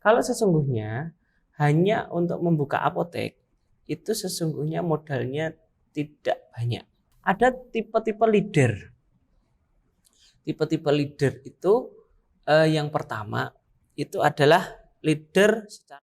Kalau sesungguhnya hanya untuk membuka apotek, itu sesungguhnya modalnya tidak banyak. Ada tipe-tipe leader. Tipe-tipe leader itu yang pertama itu adalah leader secara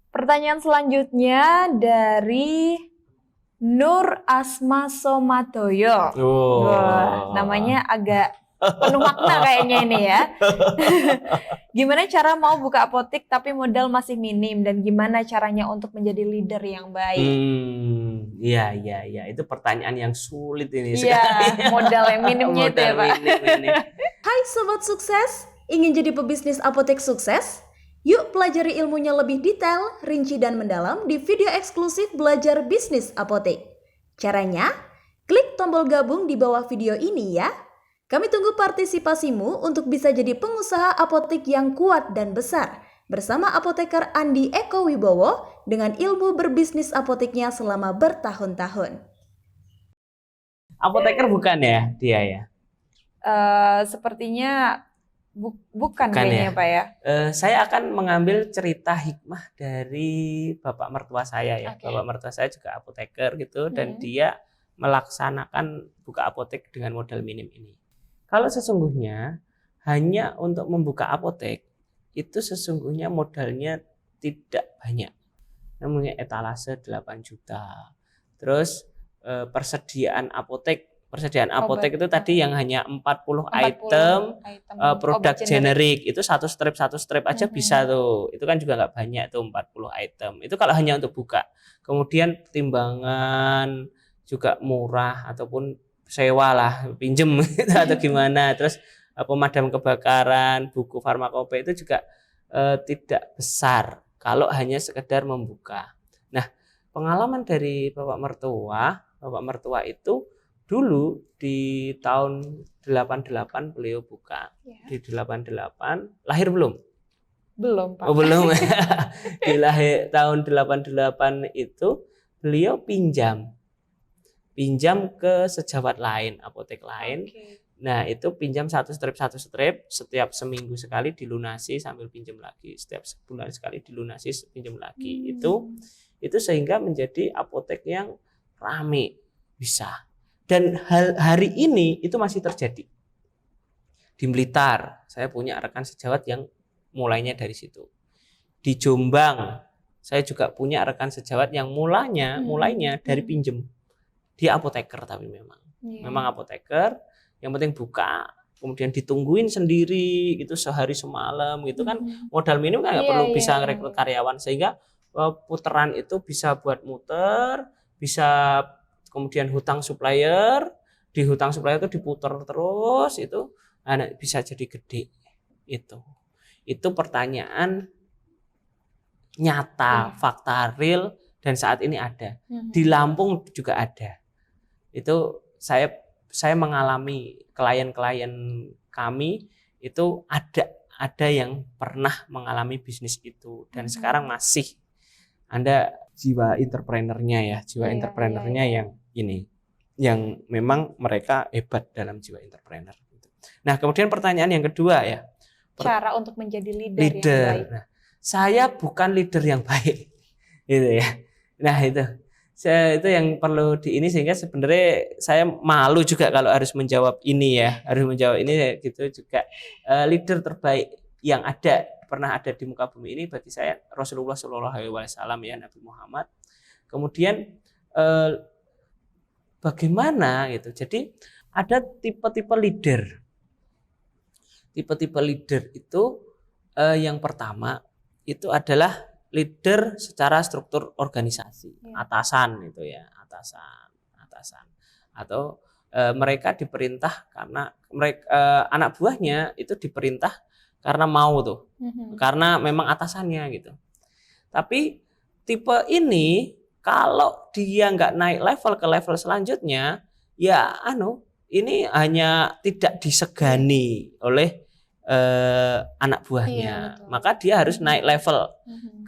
Pertanyaan selanjutnya dari Nur Asma Somadoyo. Wah, namanya agak penuh makna kayaknya ini ya. Gimana cara mau buka apotek tapi modal masih minim, dan gimana caranya untuk menjadi leader yang baik? Iya, itu pertanyaan yang sulit ini Iya, sekarang. modal yang minimnya itu ya, Modal Pak. minim ini. Hai Sobat Sukses, ingin jadi pebisnis apotek sukses? Yuk pelajari ilmunya lebih detail, rinci dan mendalam di video eksklusif Belajar Bisnis Apotek. Caranya, klik tombol gabung di bawah video ini ya. Kami tunggu partisipasimu untuk bisa jadi pengusaha apotek yang kuat dan besar bersama apoteker Andi Eko Wibowo dengan ilmu berbisnis apoteknya selama bertahun-tahun. Apoteker bukan ya dia ya? Sepertinya bukan ya? kayaknya, Pak ya. Saya akan mengambil cerita hikmah dari bapak mertua saya ya. Oke. Bapak mertua saya juga apoteker gitu, dan dia melaksanakan buka apotek dengan modal minim ini. Kalau sesungguhnya hanya untuk membuka apotek, itu sesungguhnya modalnya tidak banyak. Namanya etalase 8 juta. Terus persediaan apotek itu tadi yang hanya 40 item produk generik, itu satu strip aja bisa tuh. Itu kan juga nggak banyak tuh 40 item. Itu kalau hanya untuk buka. Kemudian timbangan juga murah ataupun sewa lah, pinjem atau gimana. Terus pemadam kebakaran, buku farmakope itu juga tidak besar kalau hanya sekedar membuka. Nah, pengalaman dari bapak mertua itu dulu di tahun 88 beliau buka. Di 88 lahir belum? Belum, Pak. Oh, belum. Di lahir tahun 88 itu beliau pinjam ke sejawat lain, apotek lain. Nah, itu pinjam satu strip setiap seminggu sekali dilunasi sambil pinjam lagi, setiap sebulan sekali dilunasi pinjam lagi. Itu sehingga menjadi apotek yang rame bisa. Dan hari ini itu masih terjadi. Di Blitar, saya punya rekan sejawat yang mulainya dari situ. Di Jombang, saya juga punya rekan sejawat yang mulainya dari pinjem. Dia apoteker tapi memang apoteker, yang penting buka, kemudian ditungguin sendiri gitu sehari semalam gitu kan. Modal minim kan nggak perlu bisa ngerekrut karyawan, sehingga putaran itu bisa buat muter, bisa kemudian hutang supplier, di hutang supplier itu diputar terus, itu bisa jadi gede. Itu pertanyaan nyata, fakta real, dan saat ini ada. Di Lampung juga ada. Itu saya mengalami klien-klien kami itu ada yang pernah mengalami bisnis itu, dan sekarang masih. Anda jiwa entrepreneurnya ya, yang memang mereka hebat dalam jiwa entrepreneur. Nah, kemudian pertanyaan yang kedua ya, cara untuk menjadi leader yang baik. Nah, saya bukan leader yang baik, gitu ya. Nah, itu yang perlu sehingga sebenarnya saya malu juga kalau harus menjawab ini gitu juga. Leader terbaik yang pernah ada di muka bumi ini bagi saya Rasulullah SAW ya, Nabi Muhammad. Kemudian bagaimana gitu. Jadi ada tipe-tipe leader. Tipe-tipe leader itu yang pertama itu adalah leader secara struktur organisasi, atasan itu ya, atasan. Atau mereka diperintah karena mereka anak buahnya itu diperintah karena mau tuh, karena memang atasannya gitu. Tapi tipe ini kalau dia nggak naik level ke level selanjutnya, ya ini hanya tidak disegani oleh anak buahnya. Iya, betul. Maka dia harus naik level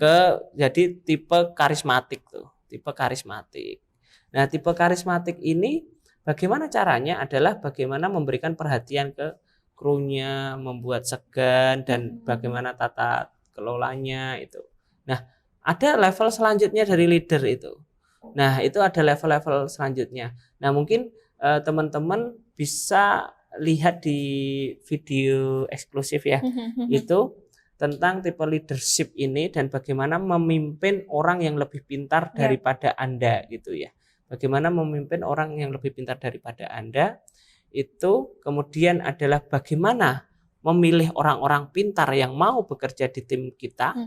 ke jadi tipe karismatik tuh, tipe karismatik. Nah, tipe karismatik ini bagaimana caranya adalah bagaimana memberikan perhatian ke krunya, membuat segan dan bagaimana tata kelolanya itu. Nah, ada level selanjutnya dari leader itu. Nah, itu ada level-level selanjutnya. Nah, mungkin teman-teman bisa lihat di video eksklusif ya. Itu tentang tipe leadership ini dan bagaimana memimpin orang yang lebih pintar daripada Anda gitu ya. Bagaimana memimpin orang yang lebih pintar daripada Anda itu, kemudian adalah bagaimana memilih orang-orang pintar yang mau bekerja di tim kita.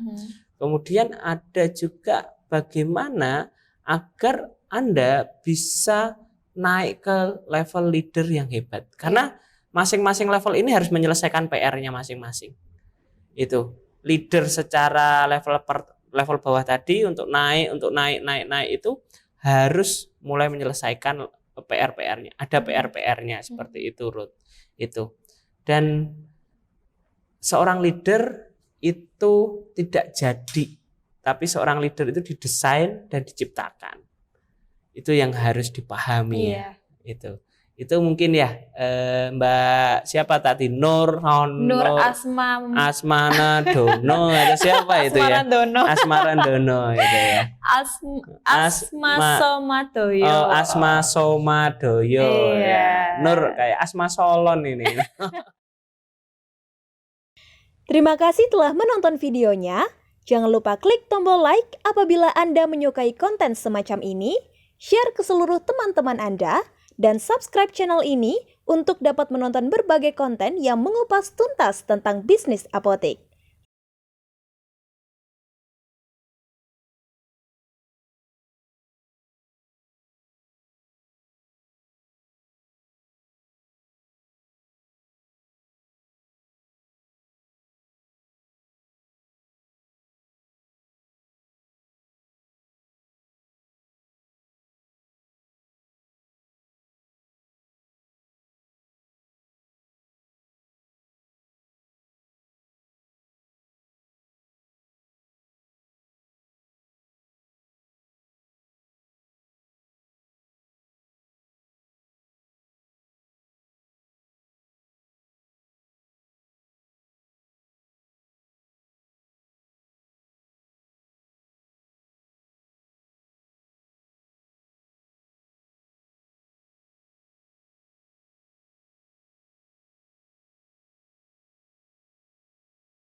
Kemudian ada juga bagaimana agar Anda bisa naik ke level leader yang hebat. Karena masing-masing level ini harus menyelesaikan PR-nya masing-masing. Itu leader secara level bawah tadi untuk naik itu harus mulai menyelesaikan PR-nya. Ada PR-nya seperti itu, Ruth. Itu. Dan seorang leader itu tidak jadi, tapi seorang leader itu didesain dan diciptakan. Itu yang harus dipahami ya. Itu mungkin ya Mbak siapa tadi Nur Asmana Dono atau siapa itu ya? Asmara Dono itu ya. Asma Somadoyo. Oh, Asma Somadoyo ya. Nur kayak Asma Solon ini. Terima kasih telah menonton videonya. Jangan lupa klik tombol like apabila Anda menyukai konten semacam ini, share ke seluruh teman-teman Anda, dan subscribe channel ini untuk dapat menonton berbagai konten yang mengupas tuntas tentang bisnis apotek.